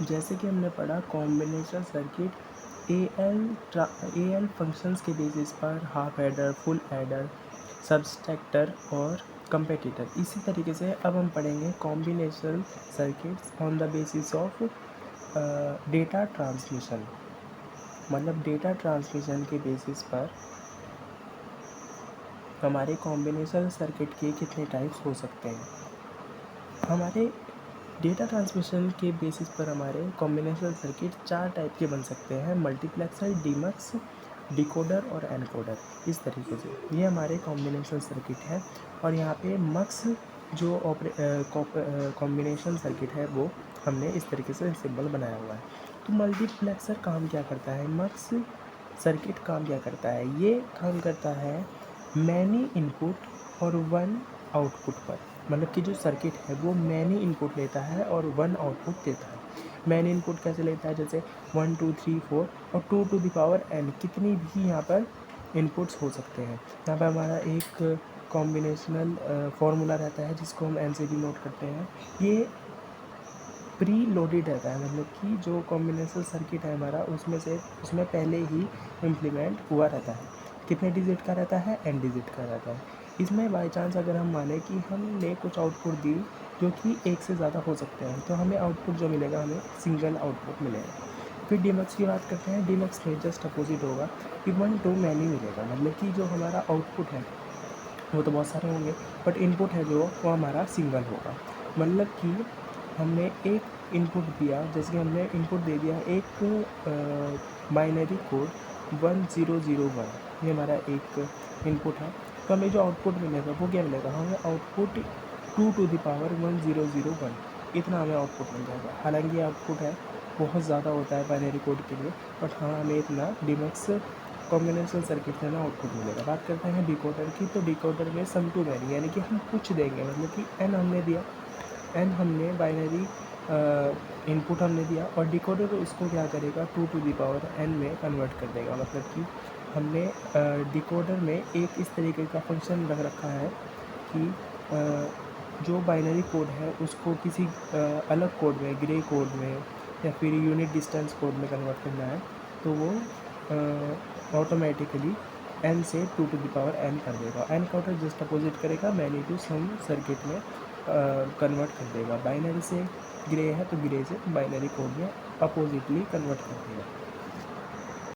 जैसे कि हमने पढ़ा कॉम्बिनेशन सर्किट एल फंक्शंस के बेसिस पर half adder, full adder, subtractor और कंपेटिटर। इसी तरीके से अब हम पढ़ेंगे combination circuits on the basis of data transmission. मतलब डेटा ट्रांसमिशन के बेसिस पर हमारे कॉम्बिनेशन सर्किट के कितने टाइप्स हो सकते हैं। हमारे डेटा ट्रांसमिशन के बेसिस पर हमारे कॉम्बिनेशन सर्किट 4 टाइप के बन सकते हैं, मल्टीप्लेक्सर, डीमक्स, डिकोडर और एनकोडर। इस तरीके से ये हमारे कॉम्बिनेशन सर्किट है। और यहाँ पे मक्स जो कॉम्बिनेशन सर्किट है वो हमने इस तरीके से सिंबल बनाया हुआ है। तो मल्टीप्लेक्सर काम क्या करता है, मक्स सर्किट काम क्या करता है, ये काम करता है मैनी इनपुट और वन आउटपुट पर। मतलब कि जो सर्किट है वो मैनी इनपुट लेता है और वन आउटपुट देता है। मैनी इनपुट कैसे लेता है, जैसे 1 2 3 4 और 2 टू द पावर n कितनी भी यहाँ पर इनपुट्स हो सकते हैं। यहाँ पर हमारा एक कॉम्बिनेशनल फॉर्मूला रहता है जिसको हम एन से डिनोट करते हैं। ये प्री लोडेड रहता है, मतलब कि जो कॉम्बिनेशन सर्किट है हमारा उसमें पहले ही इम्प्लीमेंट हुआ रहता है। कितने डिजिट का रहता है, n डिजिट का रहता है। इसमें बाई चांस अगर हम माने कि हमने कुछ आउटपुट दी जो कि एक से ज़्यादा हो सकते हैं, तो हमें आउटपुट जो मिलेगा हमें सिंगल आउटपुट मिलेगा। फिर डीमक्स की बात करते हैं। डीमक्स में जस्ट अपोजिट होगा कि 1 टू मैनी मिलेगा। मतलब कि जो हमारा आउटपुट है वो तो बहुत सारे होंगे, बट इनपुट है जो वो हमारा सिंगल होगा। मतलब कि हमने एक इनपुट दिया, जैसे कि हमने इनपुट दे दिया एक बाइनरी कोड 1001, ये हमारा एक इनपुट है। तो हमें जो आउटपुट मिलेगा वो क्या मिलेगा, हमें आउटपुट 2 टू द पावर 1001, इतना हमें आउटपुट मिल जाएगा। हालांकि ये आउटपुट है बहुत ज़्यादा होता है बाइनरी कोड के लिए, बट हाँ हमें इतना डीमक्स कॉम्बिनेशन सर्किट से ना आउटपुट मिलेगा। बात करते हैं डिकोडर की। तो डिकोडर में सम टू मैनी, यानी कि हम कुछ देंगे, मतलब कि n हमने दिया, n हमने बाइनरी इनपुट हमने दिया और डिकोडर उसको क्या करेगा 2 टू द पावर n में कन्वर्ट कर देगा। मतलब कि हमने डिकोडर में एक इस तरीके का फंक्शन रख रखा है कि जो बाइनरी कोड है उसको किसी अलग कोड में, ग्रे कोड में या फिर यूनिट डिस्टेंस कोड में कन्वर्ट करना है, तो वो ऑटोमेटिकली n से 2 टू द पावर n कर देगा। n काउंटर जस्ट अपोजिट करेगा, मैनी टू सम सर्किट में कन्वर्ट कर देगा। बाइनरी से ग्रे है तो ग्रे से बाइनरी कोड में अपोजिटली कन्वर्ट कर देगा।